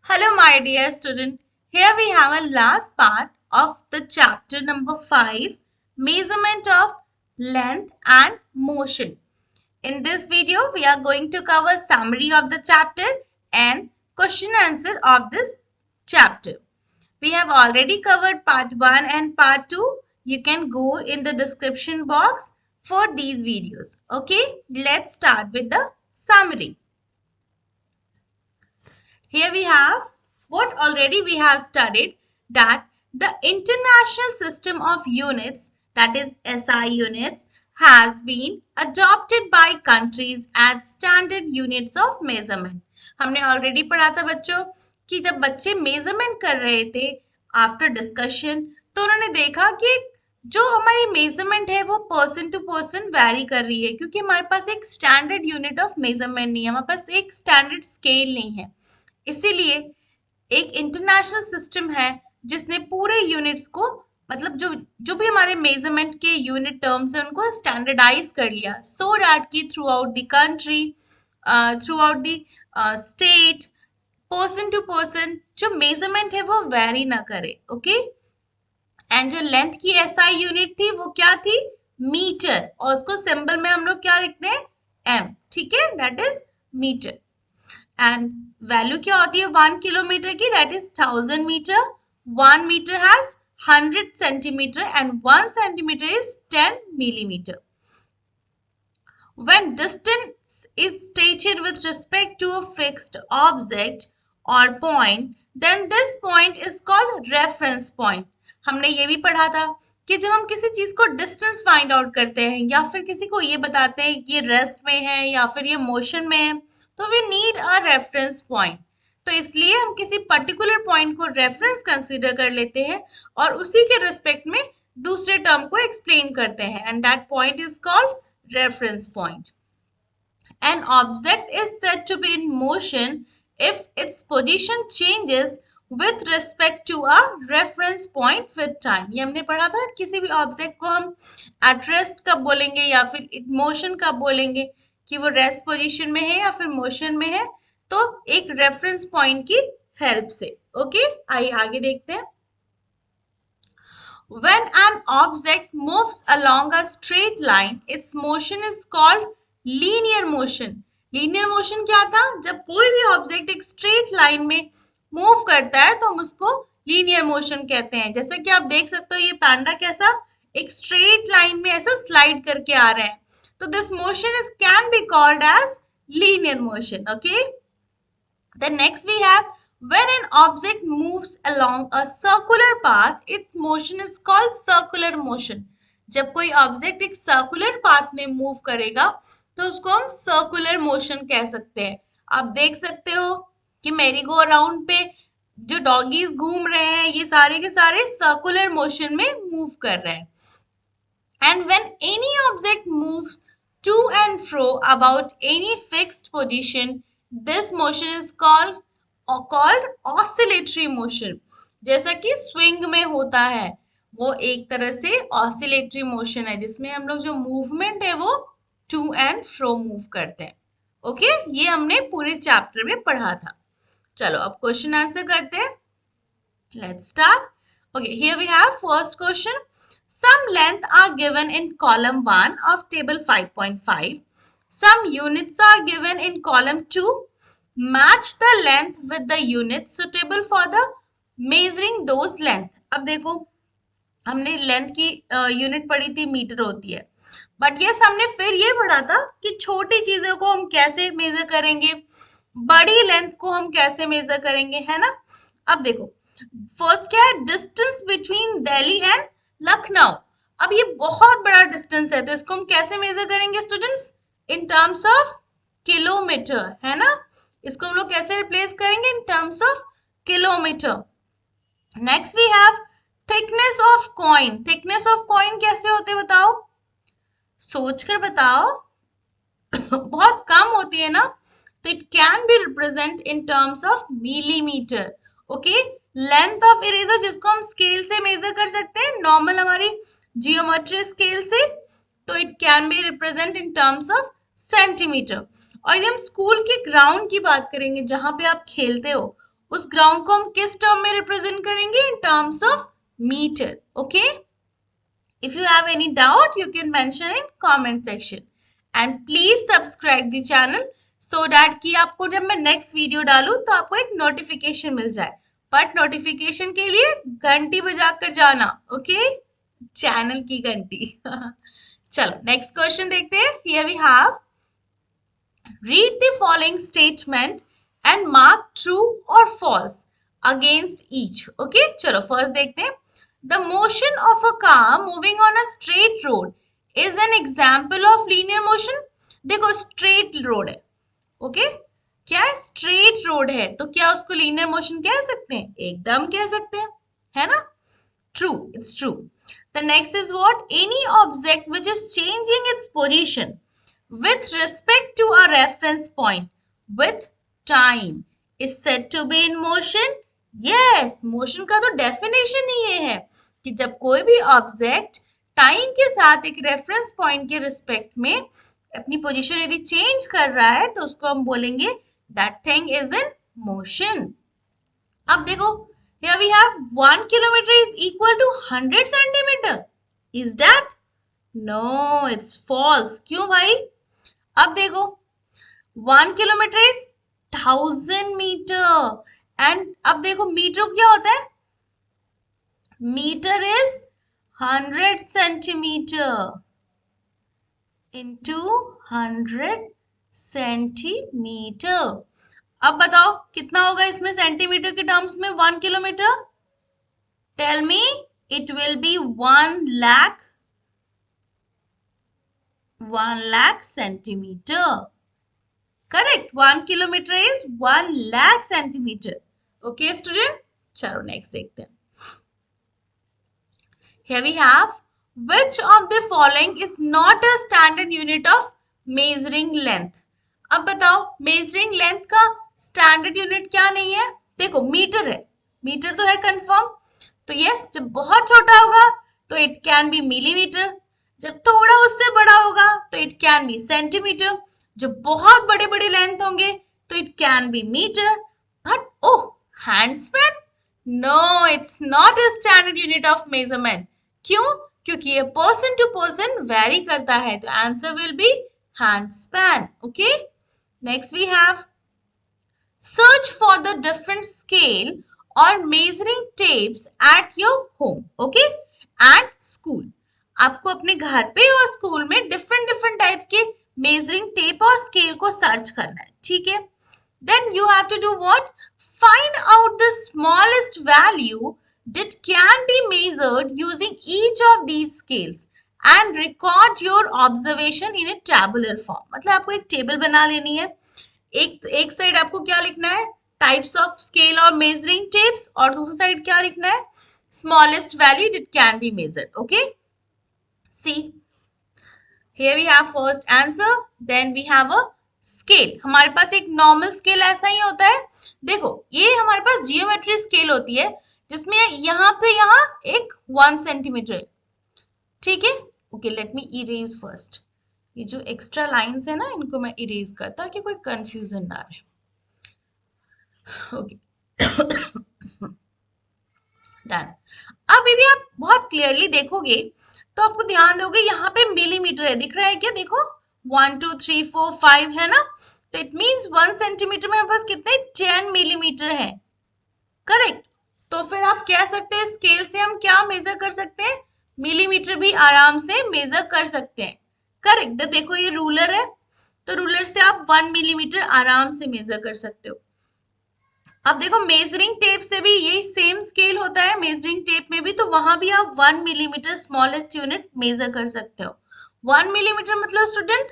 Hello, my dear student. Here we have a last part of the chapter number 5, measurement of length and motion. In this video, we are going to cover summary of the chapter and question answer of this chapter. We have already covered part 1 and part 2. You can go in the description box for these videos. Okay, let's start with the summary. Here we have what already we have studied, that the International System of Units, that is SI units, has been adopted by countries as standard units of measurement. हमने already पढ़ा था बच्चों कि जब बच्चे measurement कर रहे थे after discussion, तो उन्होंने देखा कि जो हमारी मेजरमेंट है वो पर्सन टू पर्सन वैरी कर रही है, क्योंकि हमारे पास एक स्टैंडर्ड यूनिट ऑफ मेजरमेंट नहीं है, हमारे पास एक स्टैंडर्ड स्केल नहीं है। इसीलिए एक इंटरनेशनल सिस्टम है जिसने पूरे यूनिट्स को, मतलब जो जो भी हमारे मेजरमेंट के यूनिट टर्म्स है उनको स्टैंडर्डाइज कर लिया, सो दैट कि throughout the country, throughout the state, person to person जो मेजरमेंट है वो वेरी ना करे। ओके, एंड जो लेंथ की एसआई यूनिट थी वो क्या थी? मीटर, और उसको सिंबल में हम लोग क्या लिखते हैं? एम। ठीक है, that is metre. And value क्या होती है 1 किलोमीटर की? That is 1000 metre. 1 metre has 100 centimetre and 1 centimetre is 10 millimeter. When distance is stated with respect to a fixed object or point, then this point is called reference point. हमने ये भी पढ़ा था कि जब हम किसी चीज को डिस्टेंस फाइंड आउट करते हैं या फिर किसी को ये बताते हैं कि ये रेस्ट में है या फिर ये मोशन में है, तो we need a reference point. तो इसलिए हम किसी पर्टिकुलर पॉइंट को रेफरेंस कंसीडर कर लेते हैं और उसी के रिस्पेक्ट में दूसरे टर्म को एक्सप्लेन करते हैं, and that point is called reference point. An object is said to be in motion if its position changes with respect to a reference point with time. ये हमने पढ़ा था, किसी भी ऑब्जेक्ट को हम at rest कब बोलेंगे या फिर मोशन कब बोलेंगे, कि वो रेस्ट पोजीशन में है या फिर मोशन में है, तो एक रेफरेंस पॉइंट की हेल्प से। ओके, आइए आगे देखते हैं। When an object moves along a straight line, its motion is called linear motion. Linear motion क्या था? जब कोई भी ऑब्जेक्ट एक स्ट्रेट लाइन में मूव करता है तो हम उसको लीनियर मोशन कहते हैं। जैसे कि आप देख सकते हो ये पैंडा कैसा एक स्ट्रेट लाइन में ऐसा स्लाइड करके आ रहे हैं, तो this motion is can be called as linear motion. Okay, then next we have, when an object moves along a circular path, its motion is called circular motion. जब कोई object एक circular path में move करेगा तो उसको हम circular motion कह सकते हैं। आप देख सकते हो कि मेरी गो अराउंड पे जो डॉगीज घूम रहे हैं ये सारे के सारे सर्कुलर मोशन में मूव कर रहे हैं। And when any object moves to and fro about any fixed position, this motion is called oscillatory motion. जैसा कि स्विंग में होता है, वो एक तरह से ऑसिलेटरी मोशन है जिसमें हम लोग जो मूवमेंट है वो टू एंड फ्रो मूव करते हैं। ओके, ये हमने पूरे चैप्टर में पढ़ा था। चलो अब क्वेश्चन आंसर करते हैं। Let's start. Okay, here we have first question. Some length are given in column 1 of table 5.5. Some units are given in column 2. Match the length with the units suitable for the measuring those length. अब देखो हमने length की unit पढ़ी थी, metre होती है, but yes हमने फिर ये पढ़ा था कि छोटी चीजों को हम कैसे मेजर करेंगे, बड़ी लेंथ को हम कैसे मेजर करेंगे, है ना। अब देखो फर्स्ट क्या है, distance between Delhi and Lucknow. अब ये बहुत बड़ा डिस्टेंस है तो इसको हम कैसे मेजर करेंगे students? In terms of kilometre, है ना। इसको हम लोग कैसे रिप्लेस करेंगे? In terms of kilometre. Next we have thickness of coin. Thickness of coin कैसे होते बताओ, सोचकर बताओ। बहुत कम होती है ना, तो it can B represent in terms of millimetre. Okay, length of eraser जिसको हम स्केल से मेजर कर सकते हैं, नॉर्मल हमारी जियोमेट्री स्केल से, तो it can B represent in terms of centimetre. और यदि हम स्कूल के ग्राउंड की बात करेंगे जहां पे आप खेलते हो, उस ग्राउंड को हम किस टर्म में रिप्रेजेंट करेंगे? In terms of metre. Okay, if you have any doubt you can mention in comment section and please subscribe the channel so that कि आपको जब मैं next video डालूं तो आपको एक notification मिल जाए. बट notification के लिए घंटी बजा कर जाना. ओके, चैनल की घंटी. चलो नेक्स्ट क्वेश्चन देखते हैं. Here we have, read the following statement and mark true or false against each. Okay, चलो फर्स्ट देखते हैं. The motion of a car moving on a straight road is an example of linear motion. देखो straight road है. Okay, क्या है? Straight road है, तो क्या उसको लीनियर मोशन कह सकते हैं? एकदम कह सकते हैं, है ना? True, it's true. The next is what? Any object which is changing its position with respect to a reference point with time is said to be in motion. Yes, motion का तो डेफिनेशन ही ये है कि जब कोई भी object time के साथ एक रेफरेंस पॉइंट के रिस्पेक्ट में अपनी पोजीशन यदि चेंज कर रहा है तो उसको हम बोलेंगे that thing is in motion. अब देखो, here we have 1 kilometer is equal to 100 centimeter. Is that? No, it's false. क्यों भाई? अब देखो, 1 kilometer is 1000 meter and अब देखो मीटर क्या होता है? Metre is 100 centimeter into 100 centimetre. अब बताओ कितना होगा इसमें सेंटीमीटर के टर्म्स में 1 kilometre? Tell me. It will be 1 lakh centimetre. Correct. 1 kilometre is 1 lakh centimetre. Okay student, चलो नेक्स्ट देखते हैं. Here we have, which of the following is not a standard unit of measuring length? अब बताओ measuring length का standard unit क्या नहीं है? देखो मीटर है, मीटर तो है कंफर्म. तो यस, जब बहुत छोटा होगा तो इट कैन बी मिलीमीटर, जब थोड़ा उससे बड़ा होगा तो इट कैन बी सेंटीमीटर, जब बहुत बड़े बड़े लेंथ होंगे तो it can be metre. But oh, hand span? No, it's not a standard unit of measurement. क्यों? क्योंकि ये पर्सन टू पर्सन वेरी करता है, तो answer will be hand span. Okay, next we have, search for the different scale or measuring tapes at your home, okay, and school. आपको अपने घर पे और स्कूल में डिफरेंट टाइप के मेजरिंग टेप और स्केल को सर्च करना है, ठीक है? Then you have to do what? Find out the smallest value that can be measured using each of these scales and record your observation in a tabular form. मतलब आपको एक table बना लेनी है. एक साइड आपको क्या लिखना है? टाइप्स ऑफ स्केल और मेजरिंग टेप्स, और दूसरी साइड क्या लिखना है? Smallest value that can be measured. Okay, see here we have first answer, then we have a scale. हमारे पास एक नॉर्मल स्केल ऐसा ही होता है. देखो, ये हमारे पास जियोमेट्री स्केल होती है जिसमें यहाँ पे यहाँ एक 1 सेंटीमीटर, ठीक है? Okay, let me erase first. ये जो एक्स्ट्रा लाइंस है ना, इनको मैं इरेज करता कि कोई कंफ्यूजन ना रहे. Okay, done. अब यदि आप बहुत क्लियरली देखोगे तो आपको ध्यान दोगे यहाँ पे मिलीमीटर है, दिख रहा है क्या? देखो 1 2 3 4 5 है ना, तो इट मींस 1 सेंटीमीटर में हमारे पास कितने? 10 मिलीमीटर है. करेक्ट. तो फिर आप कह सकते हैं स्केल से हम क्या मेजर कर सकते हैं? मिलीमीटर भी आराम से मेजर कर सकते हैं. करेक्ट. तो देखो ये रूलर है, तो रूलर से आप 1 मिलीमीटर आराम से मेजर कर सकते हो. अब देखो मेजरिंग टेप से भी यही सेम स्केल होता है, मेजरिंग टेप में भी, तो वहां भी आप 1 मिलीमीटर स्मॉलेस्ट यूनिट मेजर कर सकते हो. 1 मिलीमीटर मतलब स्टूडेंट,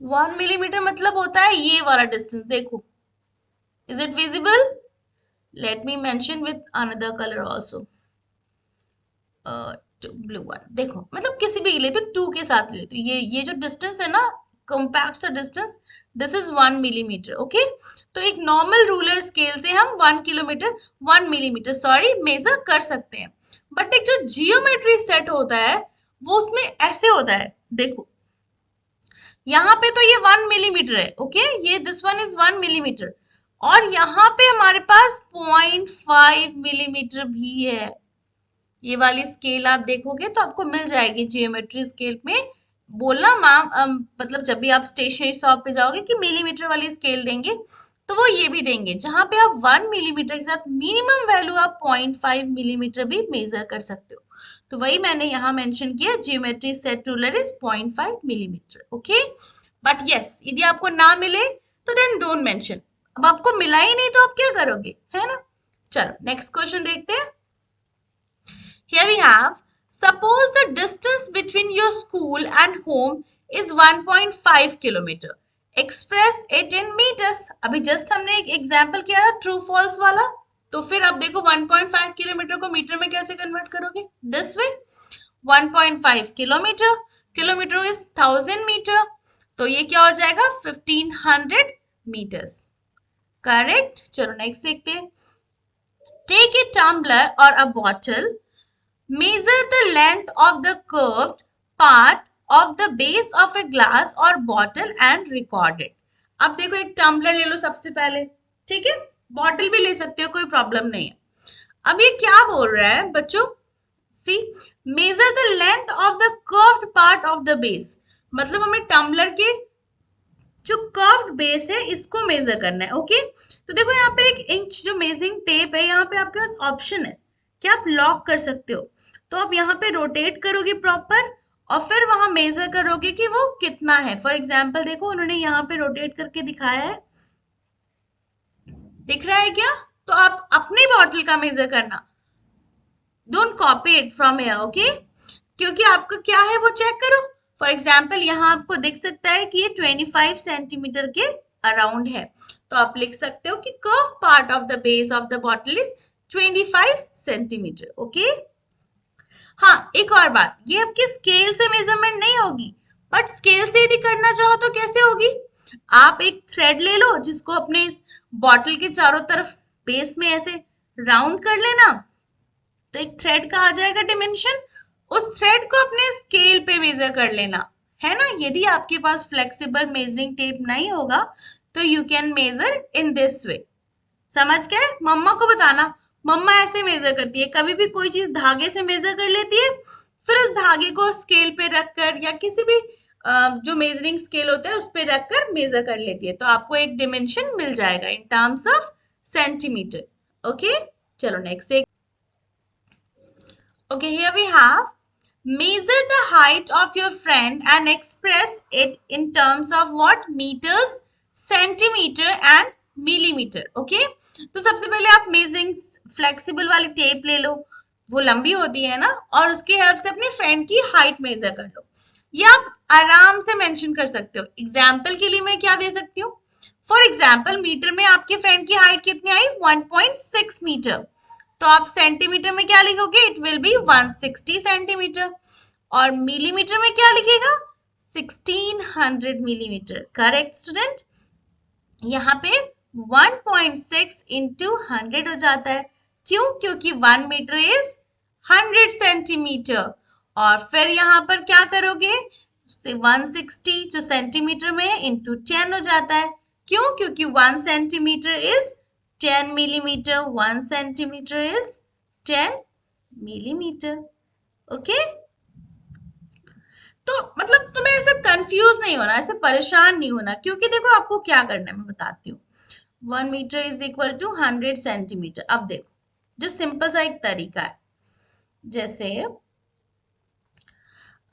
1 मिलीमीटर मतलब होता है ये वाला डिस्टेंस. देखो, is it visible? Let me mention with another colour also, blue one. देखो मतलब किसी भी ले तो 2 के साथ ले, तो ये जो डिस्टेंस है ना, कॉम्पैक्ट सा distance, this is 1 millimetre. Okay, तो एक नॉर्मल रूलर स्केल से हम 1 मिलीमीटर सॉरी मेजर कर सकते हैं. बट एक जो जियोमेट्री सेट होता है वो उसमें ऐसे होता है. देखो यहाँ पे तो ये 1 मिलीमीटर है. ओके, ये दिस वन इज 1 मिलीमीटर. और यहाँ पे हमारे पास 0.5 मिलीमीटर भी है। ये वाली स्केल आप देखोगे तो आपको मिल जाएगी जियोमेट्री स्केल में। बोलना मैम मतलब जब भी आप स्टेशनरी शॉप पे जाओगे कि मिलीमीटर वाली स्केल देंगे तो वो ये भी देंगे, जहां पे आप 1 मिलीमीटर के साथ मिनिमम वैल्यू आप 0.5 मिलीमीटर भी मेजर कर सकते हो। तो वही मैंने यहाँ मेंशन किया, geometry set ruler is 0.5 millimetre. Okay, but yes यदि आपको ना मिले तो देन डोंट मेंशन। अब आपको मिला ही नहीं तो आप क्या करोगे, है ना। चलो नेक्स्ट क्वेश्चन देखते हैं। Here we have, suppose the distance between your school and home is 1.5 kilometer. Express it in meters. अभी जस्ट हमने एक एग्जाम्पल किया था ट्रू फॉल्स वाला, तो फिर आप देखो 1.5 किलोमीटर को मीटर में कैसे कन्वर्ट करोगे, this way. 1.5 kilometre, kilometre is 1000 metre, तो ये क्या हो जाएगा 1500 मीटर्स। करेक्ट। चलो नेक्स्ट देखते हैं। टेक ए टम्बलर और अ bottle, measure the length of the curved part of the base of a glass or bottle and record it. अब देखो एक टम्बलर ले लो सबसे पहले, ठीक है, बॉटल भी ले सकते हो, कोई प्रॉब्लम नहीं है। अब ये क्या बोल रहा है बच्चों, see, measure the length of the curved part of the base, मतलब हमें टम्बलर के जो कर्व्ड बेस है इसको मेजर करना है। ओके, तो देखो यहाँ पे एक इंच जो मेजरिंग टेप है, यहाँ पे आपके पास ऑप्शन है कि आप लॉक कर सकते हो। तो आप यहाँ पे रोटेट करोगे प्रॉपर और फिर वहां मेजर करोगे कि वो कितना है। फॉर एग्जाम्पल देखो उन्होंने यहाँ पे रोटेट करके दिखाया है, दिख रहा है क्या। तो आप अपनी बॉटल का मेजर करना, don't copy it from here. Okay, क्योंकि आपका क्या है वो चेक करो। फॉर एग्जाम्पल यहाँ आपको दिख सकता है कि ये 25 सेंटीमीटर के अराउंड है, तो आप लिख सकते हो कि curve part of the base of the bottle is 25 centimetre. Okay, हाँ एक और बात, ये आपकी स्केल से मेजरमेंट नहीं होगी, बट स्केल से यदि करना चाहो तो कैसे होगी। आप एक थ्रेड ले लो जिसको अपने बॉटल के चारों तरफ बेस में ऐसे राउंड कर लेना, तो एक थ्रेड का आ जाएगा डिमेंशन, उस थ्रेड को अपने स्केल पे मेजर कर लेना, है ना। यदि आपके पास फ्लेक्सिबल मेजरिंग टेप नहीं होगा तो you can measure in this way. समझ गए, मम्मा को बताना, मम्मा ऐसे मेजर करती है, कभी भी कोई चीज धागे से मेजर कर लेती है, फिर उस धागे को स्केल पे रखकर या किसी भी जो मेजरिंग स्केल होता है उस पे रखकर मेजर कर लेती है, तो आपको एक डिमेंशन मिल जाएगा इन टर्म्स ऑफ सेंटीमीटर। ओके, चलो नेक्स्ट एक। Okay, here we have, measure the height of your friend and express it in terms of what, meters, centimeter and millimeter. Okay, तो सबसे पहले आप मेजरिंग फ्लेक्सिबल वाली टेप ले लो, वो लंबी होती है ना, और उसके हेल्प से अपनी फ्रेंड की हाइट मेजर कर लो। ये आप आराम से मेंशन कर सकते हो। एग्जाम्पल के लिए मैं क्या दे सकती हूँ, फॉर एग्जाम्पल मीटर में आपके फ्रेंड की हाइट कितनी आई, 1.6 मीटर, तो आप सेंटीमीटर में क्या लिखोगे, इट विल बी 160 सेंटीमीटर, और मिलीमीटर में क्या लिखेगा, 1600 मिलीमीटर। करेक्ट स्टूडेंट, यहाँ पे 1.6 इंटू 100 हो जाता है, क्यों, क्योंकि 1 मीटर इज 100 सेंटीमीटर, और फिर यहाँ पर क्या करोगे, 160 जो सेंटीमीटर में है इंटू 10 हो जाता है, क्यों, क्योंकि 1 centimetre is 10 millimeter, 1 centimeter is 10 millimeter. Okay, तो मतलब तुम्हें ऐसे कंफ्यूज नहीं होना, ऐसे परेशान नहीं होना, क्योंकि देखो आपको क्या करना है मैं बताती हूँ। 1 metre is equal to 100 centimetre. अब देखो जो सिंपल सा एक तरीका है, जैसे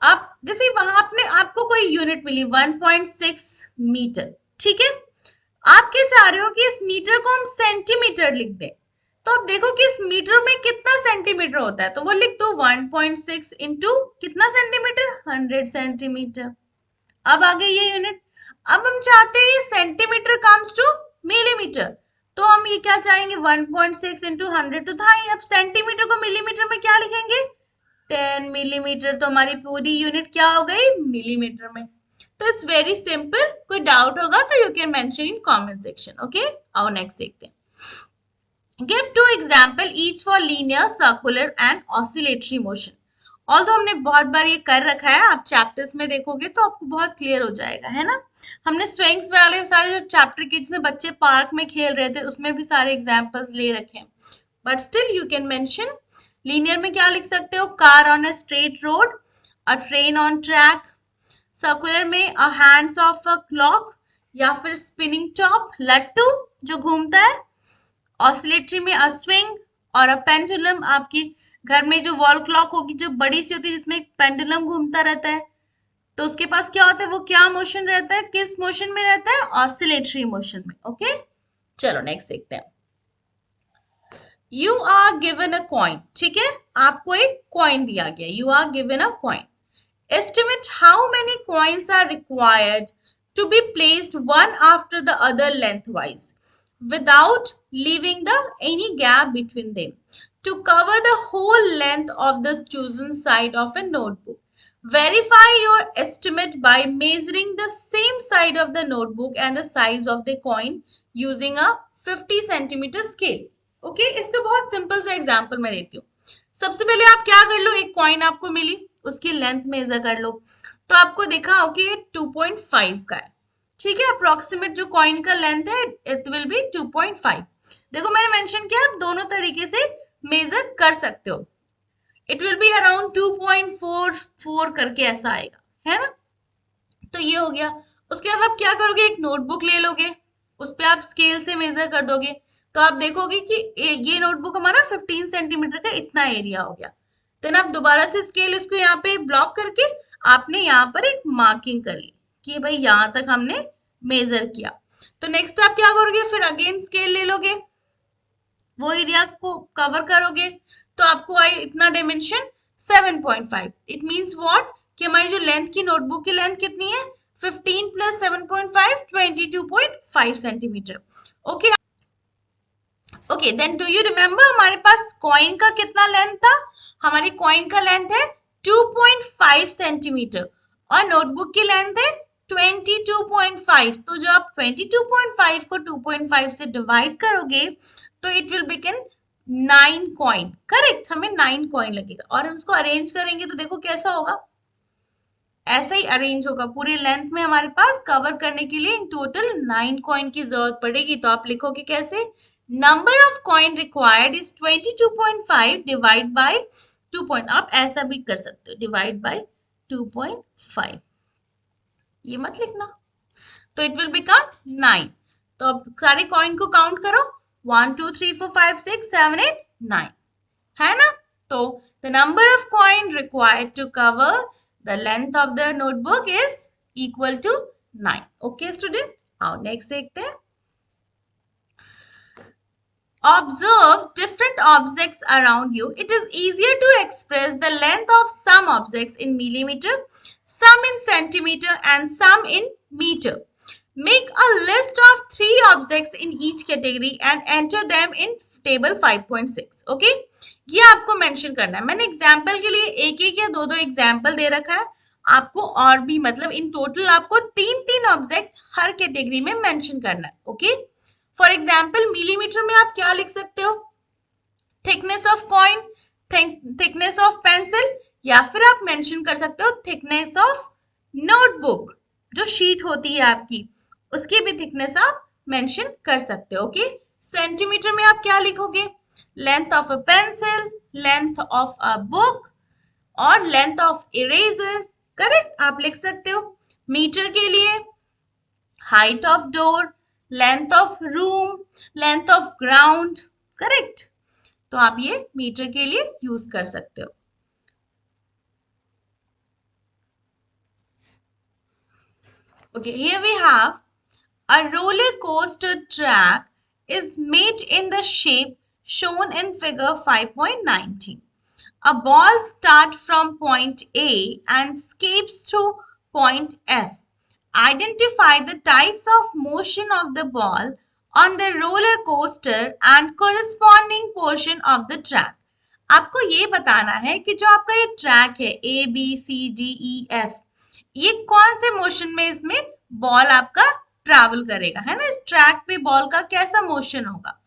आप जैसे वहां आपने आपको कोई यूनिट मिली 1.6 मीटर, ठीक है, आप क्या चाह रहे हो कि इस मीटर को हम सेंटीमीटर लिख दें, तो अब देखो कि इस मीटर में कितना सेंटीमीटर होता है, तो वो लिख दो 1.6 इंटू कितना सेंटीमीटर, 100 सेंटीमीटर। अब आ गई ये यूनिट। अब हम चाहते हैं ये सेंटीमीटर कम्स टू मिलीमीटर, तो हम ये क्या चाहेंगे, 1.6 इंटू 100 तो था ही, अब सेंटीमीटर को मिलीमीटर में क्या लिखेंगे, 10 मिलीमीटर, तो हमारी पूरी यूनिट क्या हो गई, मिलीमीटर में। तो इट्स वेरी सिंपल, कोई डाउट होगा तो you can mention in comment section. Okay, आओ नेक्स्ट देखते हैं। Give two example each for linear, circular and oscillatory motion. Although हमने बहुत बार ये कर रखा है, आप चैप्टर्स में देखोगे तो आपको बहुत क्लियर हो जाएगा, है ना। हमने स्विंग्स वाले सारे जो चैप्टर के जिसमें बच्चे पार्क में खेल रहे थे उसमें भी सारे एग्जाम्पल्स ले रखे हैं, but still you can mention. Linear में क्या लिख सकते हो, car on a straight road, a train on track. Circular में a hands of a clock, या फिर स्पिनिंग टॉप, लट्टू जो घूमता है। ऑसिलेटरी में अ स्विंग और अ पेंडुलम, आपके घर में जो वॉल क्लॉक होगी जो बड़ी सी होती है जिसमें एक पेंडुलम घूमता रहता है, तो उसके पास क्या होता है, वो क्या मोशन रहता है, किस मोशन में रहता है, ऑसिलेटरी मोशन में। ओके, चलो नेक्स्ट देखते हैं। You are given a coin, ठीक है, आपको एक कॉइन दिया गया, you are given a coin. Estimate how many coins are required to be placed one after the other lengthwise without leaving any gap between them to cover the whole length of the chosen side of a notebook. Verify your estimate by measuring the same side of the notebook and the size of the coin using a 50 centimeter scale. Okay, इसका बहुत simple सा example मैं देती हूँ। सबसे पहले आप क्या कर लो, एक कॉइन आपको मिली, उसकी लेंथ मेजर कर लो, तो आपको देखा हो कि ये 2.5 का है, ठीक है। अप्रोक्सीमेट जो कॉइन का लेंथ है इट विल बी 2.5। देखो मैंने मेंशन किया, आप दोनों तरीके से मेजर कर सकते हो। इट विल बी अराउंड 2.44 करके ऐसा आएगा, है ना। तो ये हो गया। उसके बाद आप क्या करोगे, एक नोटबुक ले लोगे, उस पे आप स्केल से मेजर कर दोगे, तो आप देखोगे कि ये नोटबुक हमारा 15 सेंटीमीटर का इतना एरिया हो गया। देन आप दोबारा से स्केल इसको यहाँ पे ब्लॉक करके आपने यहाँ पर एक मार्किंग कर ली कि भाई यहाँ तक हमने मेजर किया। तो नेक्स्ट आप क्या करोगे, फिर अगेन स्केल ले लोगे, वो एरिया को कवर करोगे, तो आपको आई इतना डायमेंशन 7.5। इट मींस व्हाट, कि हमारी जो लेंथ की नोटबुक की लेंथ कितनी है, 15 plus 7.5 22.5 centimetre. Okay okay, then do you remember हमारे पास कॉइन का कितना लेंथ था, हमारी कॉइन का लेंथ है 2.5 सेंटीमीटर और नोटबुक की लेंथ है 22.5। तो जो आप 22.5 को 2.5 से डिवाइड करोगे तो it will become 9 coin, correct, हमें 9 कॉइन लगेगा। और हम उसको अरेंज करेंगे तो देखो कैसा होगा, ऐसा ही अरेंज होगा। पूरे लेंथ में हमारे पास कवर करने के लिए इन टोटल 9 कॉइन की जरूरत पड़ेगी। तो आप लिखोगे कैसे, number of coin required is 22.5 divide by 2 point, आप ऐसा भी कर सकते हो, डिवाइड बाय 2.5, ये मत लिखना। तो इट विल बिकम 9। तो अब सारे कॉइन को काउंट करो, 1 2 3 4 5 6 7 8 9, है ना। तो the number of coin required to cover the length of the notebook is equal to 9। okay student, आओ नेक्स्ट देखते हैं। Observe different objects around you. It is easier to express the length of some objects in millimeter, some in centimeter and some in meter. Make a list of 3 objects in each category and enter them in table 5.6। Okay, ये आपको mention करना है। मैंने example के लिए एक एक या दो दो एग्जाम्पल दे रखा है, आपको और भी मतलब इन टोटल आपको 3 ऑब्जेक्ट हर कैटेगरी में मेंशन करना है। ओके, फॉर एग्जाम्पल मिलीमीटर में आप क्या लिख सकते हो, thickness of coin, thickness of pencil, या फिर आप मेंशन कर सकते हो थिकनेस ऑफ नोटबुक, जो शीट होती है आपकी उसकी भी थिकनेस आप मेंशन कर सकते हो। ओके, सेंटीमीटर में आप क्या लिखोगे, length of a pencil, length of a book और लेंथ ऑफ इरेजर, करेक्ट, आप लिख सकते हो। मीटर के लिए height of door, length of room, length of ground, correct. तो आप ये मीटर के लिए यूज कर सकते हो। Okay, here we have a roller coaster track is made in the shape shown in figure 5.19. A ball starts from point A and escapes through point F. Identify the types of motion of the ball on the roller coaster and corresponding portion of the track. आपको ये बताना है कि जो आपका ये track है ABCDEF, ये कौन से मोशन में इसमें बॉल आपका ट्रैवल करेगा, है ना। इस ट्रैक पे बॉल का कैसा मोशन होगा।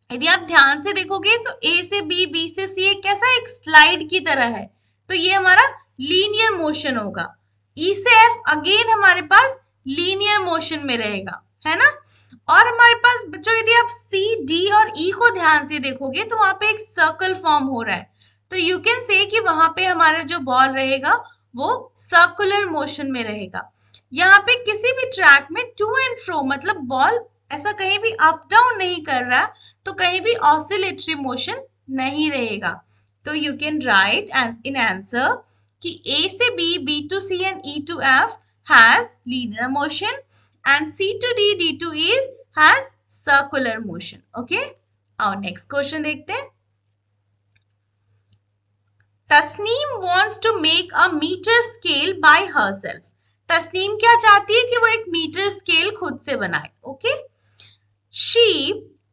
यदि आप ध्यान से देखोगे तो ए से बी, बी से सी एक कैसा एक स्लाइड की तरह है, तो ये हमारा लीनियर मोशन होगा। ई से एफ अगेन हमारे पास लीनियर मोशन में रहेगा, है ना। और हमारे पास बच्चों यदि आप सी डी और ई को ध्यान से देखोगे तो वहां पे एक सर्कल फॉर्म हो रहा है, तो यू कैन से कि वहां पे हमारा जो बॉल रहेगा वो सर्कुलर मोशन में रहेगा। यहाँ पे किसी भी ट्रैक में टू एंड फ्रो मतलब बॉल ऐसा कहीं भी अप डाउन नहीं कर रहा, तो कहीं भी ऑसिलेटरी मोशन नहीं रहेगा। तो you can write and in answer कि ए से B, B to C and E to F has linear motion and C to D, D to E has circular motion. Okay. और next question देखते हैं। Tasneem wants to make a meter scale by herself. Tasneem क्या चाहती है कि वो एक metre scale खुद से बनाए। Okay. She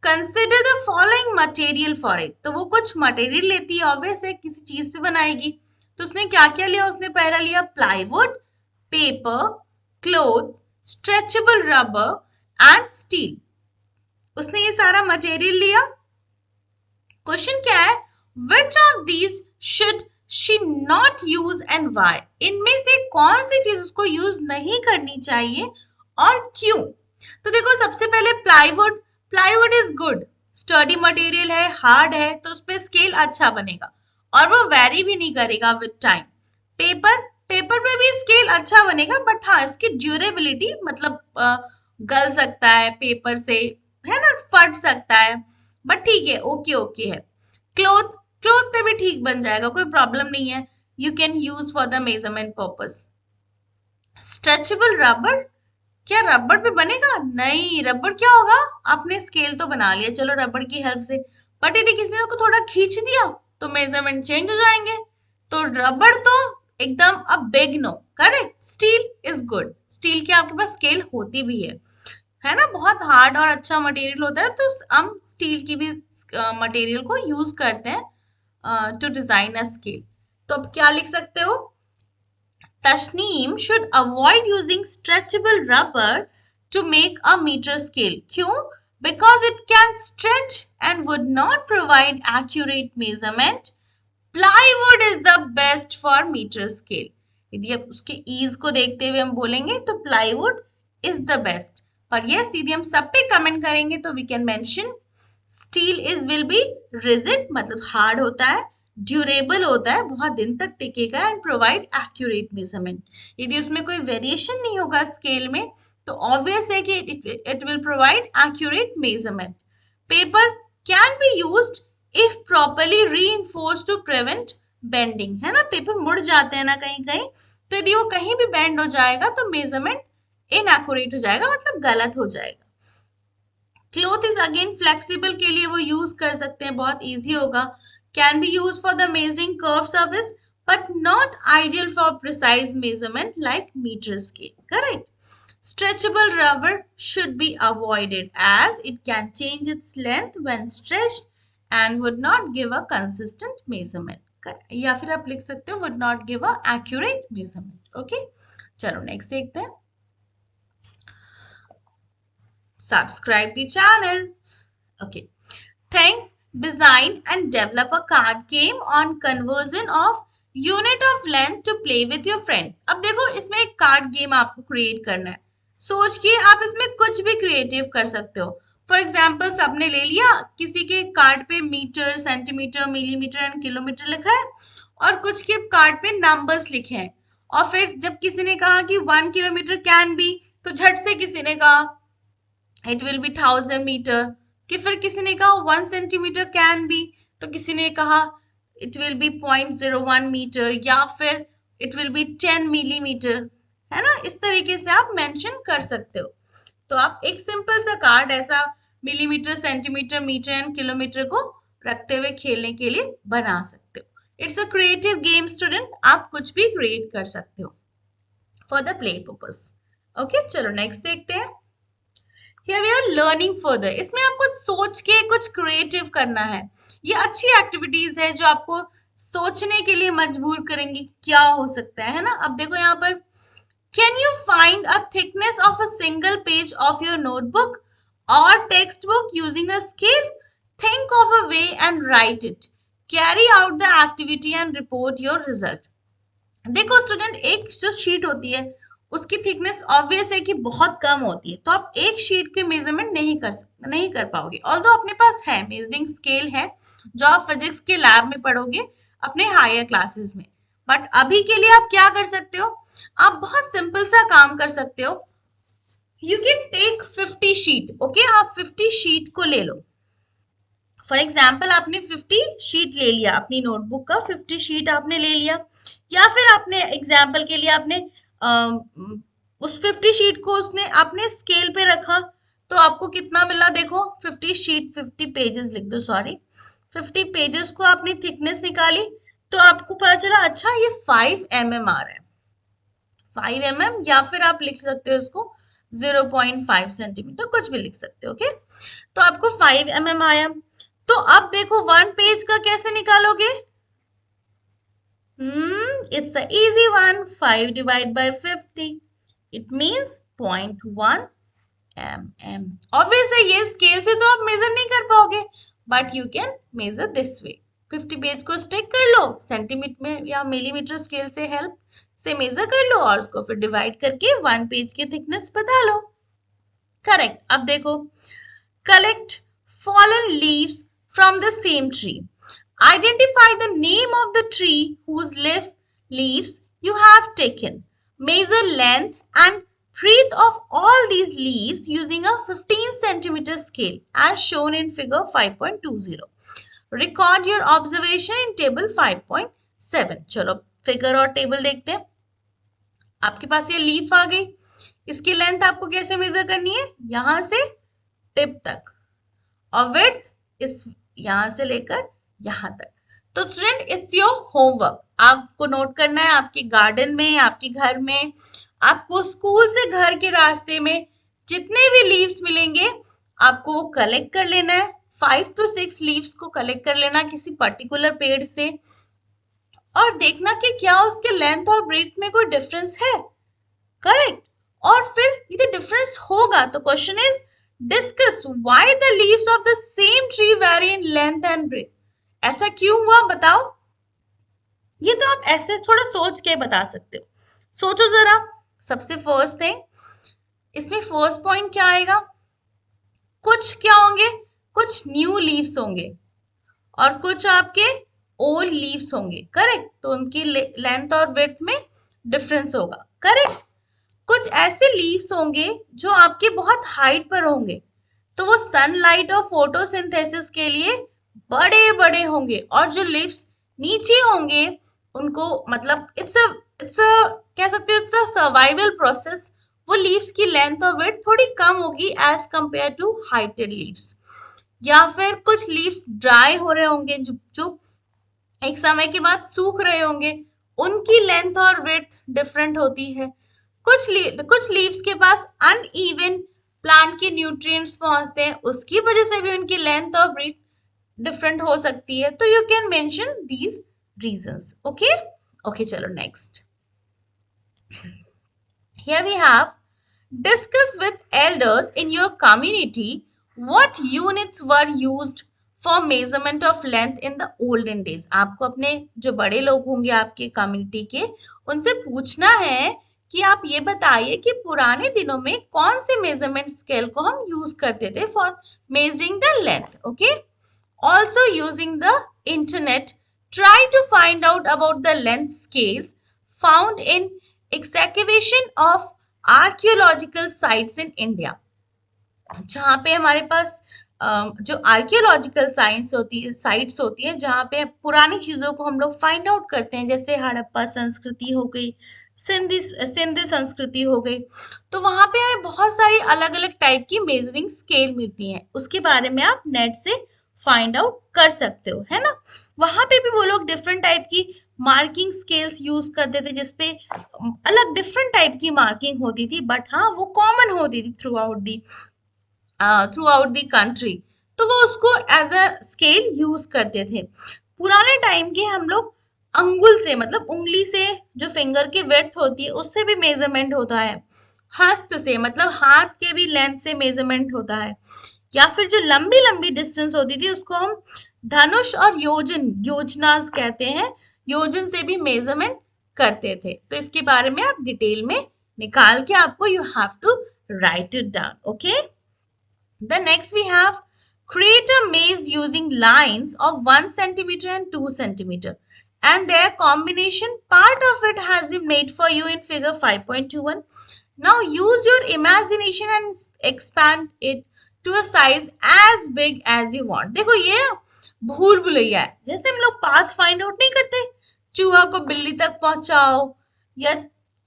consider the following material for it. तो वो कुछ मटेरियल लेती है, ऑब्वियस है किसी चीज पे बनाएगी। तो उसने क्या क्या लिया? उसने पहला लिया plywood, paper, cloth, stretchable rubber and steel. उसने ये सारा मटेरियल लिया। क्वेश्चन क्या है? Which of these should she not use and why? इनमें से कौन सी चीज उसको यूज नहीं करनी चाहिए और क्यों? तो देखो, सबसे पहले plywood. Plywood is good, sturdy material है, हार्ड है, तो उस पर स्केल अच्छा बनेगा और वो वेरी भी नहीं करेगा विद टाइम। पेपर, पेपर पे भी स्केल अच्छा बनेगा, बट हाँ इसकी ड्यूरेबिलिटी मतलब गल सकता है पेपर से, है ना, फट सकता है, बट ठीक है, ओके ओके है। क्लोथ, क्लोथ पे भी ठीक बन जाएगा, कोई प्रॉब्लम नहीं है, you can use for the measurement purpose. Stretchable rubber, क्या रबर पे बनेगा? नहीं, रबर क्या होगा, आपने स्केल तो बना लिया चलो रबर की हेल्प से, बट यदि किसी ने उसको थोड़ा खींच दिया तो मेजरमेंट चेंज हो जाएंगे। तो रबर तो एकदम a big no. Correct. Steel is good, steel की आपके पास स्केल होती भी है ना, बहुत हार्ड और अच्छा मटेरियल होता है, तो हम स्टील की भी मटेरियल को यूज करते हैं टू डिजाइन अ स्केल। तो अब क्या लिख सकते हो? तशनीम should avoid using stretchable rubber to make a meter scale. क्यों? Because it can stretch and would not provide accurate measurement. Plywood is the best for meter scale. यदि आप उसके ईज को देखते हुए हम बोलेंगे तो प्लाईवुड इज द बेस्ट। पर यस, यदि हम सब पे कमेंट करेंगे तो we can mention steel is will be rigid मतलब हार्ड होता है, ड्यूरेबल होता है, बहुत दिन तक टिकेगा एंड प्रोवाइड एक्यूरेट मेजरमेंट। यदि उसमें कोई वेरिएशन नहीं होगा स्केल में तो ऑब्वियस है कि it will provide accurate measurement. Paper can be used if properly reinforced to prevent bending, है ना, पेपर मुड़ जाते हैं ना कहीं कहीं, तो यदि वो कहीं भी बेंड हो जाएगा तो मेजरमेंट इनएक्यूरेट हो जाएगा, मतलब गलत हो जाएगा। क्लोथ इज अगेन फ्लेक्सिबल, के लिए वो यूज कर सकते हैं, बहुत इजी होगा। Can be use for the measuring curve service but not ideal for precise measurement like metre scale. Correct. Stretchable rubber should be avoided as it can change its length when stretched and would not give a consistent measurement. या फिर आप लिख सकते हो would not give a accurate measurement. Okay? चलो next देखते हैं। Subscribe the channel. Okay. Think, design and develop a card game on conversion of unit of length to play with your friend. अब देखो, इसमें एक कार्ड गेम आपको create करना है। सोच के आप इसमें कुछ भी क्रिएटिव कर सकते हो। फॉर एग्जाम्पल, सबने ले लिया, किसी के कार्ड पे metre, centimetre, millimetre and kilometre लिखा है और कुछ के कार्ड पे नंबर्स लिखे हैं, और फिर जब किसी ने कहा कि 1 किलोमीटर कैन बी, तो झट से किसी ने कहा इट विल बी 1000 मीटर, कि फिर किसी ने कहा 1 सेंटीमीटर कैन बी, तो किसी ने कहा इट विल बी 0.01 मीटर, या फिर इट विल बी 10 मिलीमीटर, है ना। इस तरीके से आप मेंशन कर सकते हो। तो आप एक सिंपल सा कार्ड ऐसा millimetre, centimetre, metre and kilometre को रखते हुए खेलने के लिए बना सकते हो। It's a creative game student, आप कुछ भी क्रिएट कर सकते हो for the play purpose. Okay, चलो नेक्स्ट देखते हैं। Here we are learning further. इसमें आपको सोच के कुछ क्रिएटिव करना है। ये अच्छी एक्टिविटीज है जो आपको सोचने के लिए मजबूर करेंगी क्या हो सकता है ना। अब देखो यहाँ पर, can you find a thickness of a single page of your notebook और text book using a scale? Think of a way and write it. Carry out the activity and report your result. देखो student, एक जो sheet होती है उसकी thickness obvious है कि बहुत कम होती है, तो आप एक शीट के मेजरमेंट नहीं कर पाओगे। ऑल्दो अपने पास है, मेजरिंग स्केल है जो आप फिजिक्स के लैब में पढ़ोगे अपने हायर क्लासेस में। बट अभी के लिए आप क्या कर सकते हो, आप बहुत सिंपल सा काम कर सकते हो। You can take 50 sheet, okay, आप 50 शीट को ले लो। फॉर एग्जाम्पल आपने 50 शीट ले लिया, अपनी नोटबुक का 50 शीट आपने ले लिया, या फिर आपने एग्जाम्पल के लिए आपने उस 50 शीट को उसने आपने स्केल पे रखा, तो आपको कितना मिला, देखो 50 शीट 50 पेजेस लिख दो, सॉरी 50 पेजेस को आपने थिकनेस निकाली, तो आपको पता चला अच्छा ये 5 mm आ रहा है, 5 mm, या फिर आप लिख सकते हो इसको 0.5 सेंटीमीटर, कुछ भी लिख सकते हो, ओके। तो आपको 5 mm आया। तो अब देखो 1 पेज का कैसे निकालोगे, it's a easy one, 5 divide by 50, it means 0.1 mm। Obvious है ये स्केल से तो आप मेजर नहीं कर पाओगे, but you can measure this way. 50 page को स्टिक कर लो, सेंटीमीटर में या मिलीमीटर स्केल से हेल्प से मेजर कर लो, और उसको फिर डिवाइड करके 1 पेज की थिकनेस बता लो। करेक्ट। अब देखो, collect fallen leaves from the same tree. Identify the name of the tree whose leaves you have taken. Measure length and breadth of all these leaves using a 15 centimeter scale as shown in figure 5.20. Record your observation in table 5.7. चलो figure और table देखते हैं। आपके पास ये leaf आ गई, इसकी length आपको कैसे मेजर करनी है, यहां से टिप तक, और विड्थ इस यहां से लेकर यहां तक। तो स्टूडेंट इट्स योर होमवर्क, आपको नोट करना है आपके गार्डन में, आपके घर में, आपको स्कूल से घर के रास्ते में जितने भी लीव्स मिलेंगे आपको वो कलेक्ट कर लेना है। 5 to 6 लीव्स को कलेक्ट कर लेना किसी पर्टिकुलर पेड़ से, और देखना कि क्या उसके लेंथ और ब्रेथ में कोई डिफरेंस है। करेक्ट। और फिर यदि डिफरेंस होगा तो question is discuss why the leaves of the same tree vary in length and breadth. ऐसा क्यों हुआ बताओ। ये तो आप ऐसे थोड़ा सोच के बता सकते हो, सोचो जरा। सबसे फर्स्ट थिंग, इसमें फर्स्ट पॉइंट क्या आएगा, कुछ क्या होंगे, कुछ न्यू लीव्स होंगे और कुछ आपके ओल्ड लीव्स होंगे। करेक्ट। तो उनकी लेंथ और विड्थ में डिफरेंस होगा। करेक्ट। कुछ ऐसे लीव्स होंगे जो आपके बहुत हाइट पर होंगे, तो वो सनलाइट और फोटोसिंथेसिस के लिए बड़े बड़े होंगे, और जो लीव्स नीचे होंगे उनको मतलब इट्स अ कह सकते हो इट्स अ सर्वाइवल प्रोसेस, वो लीव्स की लेंथ और विड्थ थोड़ी कम होगी as compare to heighted leaves. या फिर कुछ लीव्स ड्राई हो रहे होंगे, जो एक समय के बाद सूख रहे होंगे, उनकी लेंथ और विड्थ डिफरेंट होती है। कुछ लीव्स के पास अनइवन प्लांट के न्यूट्रिएंट्स पहुंचते हैं, उसकी वजह से भी उनकी लेंथ और ब्रीथ डिफरेंट हो सकती है। तो you can mention these reasons. Okay okay, चलो next. Here we have, discuss with elders in your community what units were used for measurement of length in the olden days. आपको अपने जो बड़े लोग होंगे आपके कम्युनिटी के, उनसे पूछना है कि आप ये बताइए कि पुराने दिनों में कौन से मेजरमेंट स्केल को हम यूज करते थे for measuring the length. Okay. Also using the internet, try to find out about the length scales found in excavation of archaeological sites in India, जहाँ पे हमारे पास जो आर्कियोलॉजिकल साइट्स होती है जहाँ पे पुरानी चीजों को हम लोग फाइंड आउट करते हैं, जैसे हड़प्पा संस्कृति हो गई, सिंधी संस्कृति हो गई, तो वहां पे हमें बहुत सारी अलग अलग टाइप की मेजरिंग स्केल मिलती हैं, उसके बारे में आप नेट से फाइंड आउट कर सकते हो, है ना। वहां पे भी वो लोग डिफरेंट टाइप की मार्किंग स्केल्स यूज करते थे, जिसपे अलग डिफरेंट टाइप की मार्किंग होती थी, बट हाँ वो कॉमन होती थी थ्रू आउट द कंट्री, तो वो उसको एज अ स्केल यूज करते थे। पुराने टाइम के हम लोग अंगुल से मतलब उंगली से, जो फिंगर की विड्थ होती है उससे भी मेजरमेंट होता है, हस्त से मतलब हाथ के भी लेंथ से मेजरमेंट होता है, या फिर जो लंबी लंबी डिस्टेंस होती थी उसको हम धनुष और योजनास कहते हैं, योजन से भी मेजरमेंट करते थे। तो इसके बारे में आप डिटेल में निकाल के आपको you have to write it down. Okay, the next we have create a maze using lines of 1 centimeter and 2 centimeter and their combination. Part of it has been made for you in figure 5.21. Now use your imagination and expand it to a size as big as you want. देखो ये ना भूल भुलैया है, जैसे हम लोग path find out नहीं करते, चूहा को बिल्ली तक पहुंचाओ या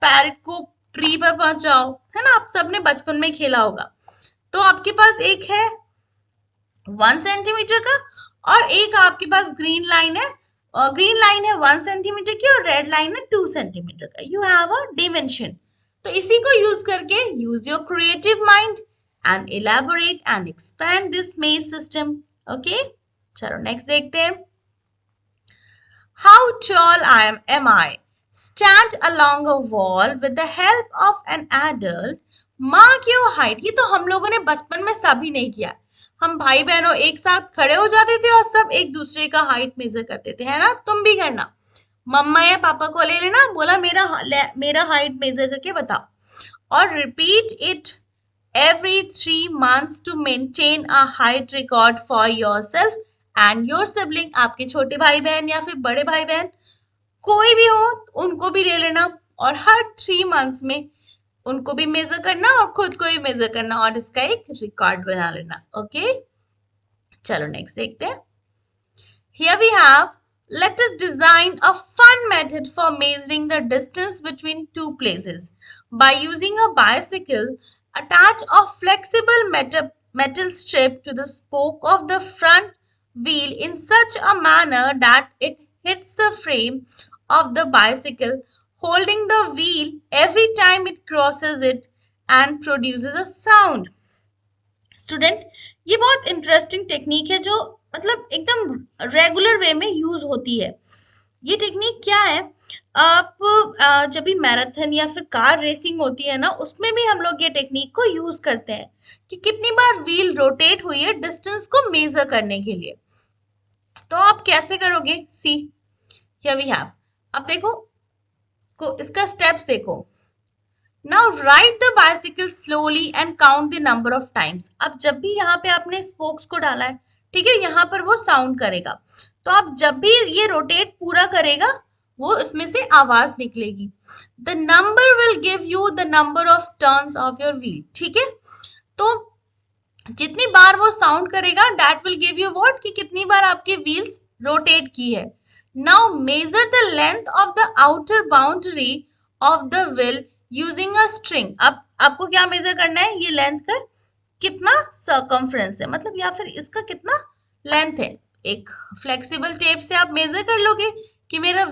पैरट को ट्री पर पहुंचाओ, है ना, आप सबने बचपन में खेला होगा। तो आपके पास एक है 1 सेंटीमीटर का और एक आपके पास ग्रीन लाइन है, और ग्रीन लाइन है 1 सेंटीमीटर की और रेड लाइन है 2 सेंटीमीटर का। You have a dimension. तो इसी को यूज करके use your creative mind and elaborate and expand this मेज सिस्टम। ओके, चलो नेक्स्ट देखते हैं। How tall am I? Stand along a wall with the help of an adult. Mark your height. ये तो हम लोगों ने बचपन में सभी नहीं किया। हम भाई बहनों एक साथ खड़े हो जाते थे और सब एक दूसरे का हाइट मेजर करते थे, है ना। तुम भी करना, मम्मा या पापा को ले लेना, बोला मेरा हाइट मेजर करके बताओ, और repeat it every 3 months to maintain a height record for yourself and your sibling. आपके छोटे भाई बहन या फिर बड़े भाई बहन कोई भी हो उनको भी ले लेना, और हर 3 मंथ्स में उनको भी मेजर करना और खुद को भी मेजर करना और इसका एक रिकॉर्ड बना लेना। ओके, चलो नेक्स्ट देखते हैं। Here we have, let us design a fun method for measuring the distance between two places. By using a bicycle, attach a flexible metal strip to the spoke of the front wheel in such a manner that it hits the frame of the bicycle, holding the wheel every time it crosses it and produces a sound. Student, ये बहुत interesting technique है जो मतलब एकदम regular way में use होती है। ये टेक्निक क्या है, आप जब भी मैराथन या फिर कार रेसिंग होती है ना, उसमें भी हम लोग ये टेक्निक को यूज करते हैं कि कितनी बार व्हील रोटेट हुई है डिस्टेंस को मेजर करने के लिए। तो आप कैसे करोगे, सी हियर वी हैव। अब देखो को इसका स्टेप्स देखो। Now ride the bicycle slowly and count the number of times. अब जब भी यहाँ पे आपने स्पोक्स को डाला है, ठीक है, यहाँ पर वो साउंड करेगा, तो आप जब भी ये रोटेट पूरा करेगा वो इसमें से आवाज निकलेगी। The number will give you the number of turns of your wheel. ठीक है, तो जितनी बार वो साउंड करेगा that will give you what, कि कितनी बार आपके व्हील्स रोटेट की है। Now measure the length of the outer boundary of the wheel using a string. अब आपको क्या मेजर करना है, ये लेंथ का कितना सर्कमफ्रेंस है, मतलब या फिर इसका कितना लेंथ है। एक फ्लेक्सिबल टेप से आप मेजर कर लोगे कि मेरा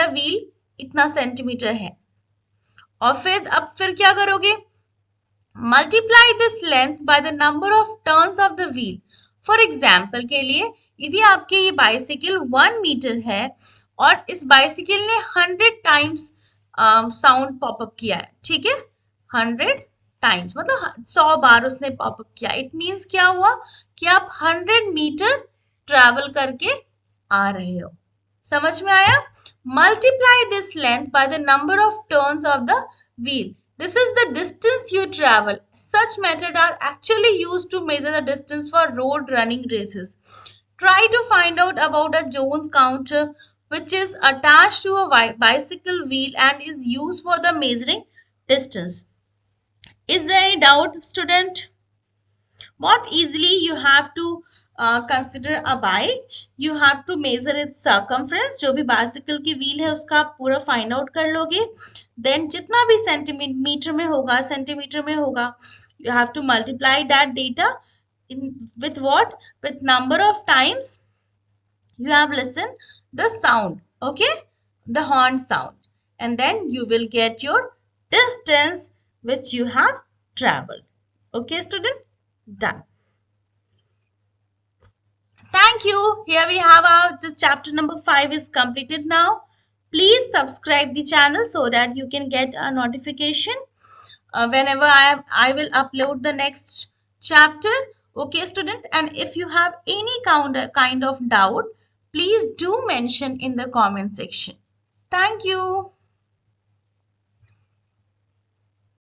व्हील इतना सेंटीमीटर है, और फिर क्या करोगे, multiply this length by the number of turns of the wheel. For example के लिए, यदि आपके ये बाइसिकल 1 मीटर है और इस बाइसिकल ने 100 टाइम्स साउंड पॉपअप किया है, ठीक है, 100 टाइम्स मतलब 100 बार उसने पॉपअप किया। इट मीन्स क्या हुआ कि आप 100 मीटर ट्रैवल करके आ रहे हो। समझ में आया? Multiply this length by the number of turns of the wheel. This is the distance you travel. Such methods are actually used to measure the distance for road running races. Try to find out about a Jones counter which is attached to a bicycle wheel and is used for the measuring distance. Is there any doubt, student? बहुत easily you have to consider a bike. You have to measure its circumference. जो भी bicycle की wheel है उसका आप पूरा find out कर लोगे. Then जितना भी सेंटीमीटर में होगा, you have to multiply that data with what? With number of times you have listened the sound, okay, the horn sound, and then you will get your distance which you have traveled. Okay, student, done. Thank you. Here we have the chapter number 5 is completed now. Please subscribe the channel so that you can get a notification whenever I will upload the next chapter. Okay, student, and if you have any kind of doubt, please do mention in the comment section. Thank you.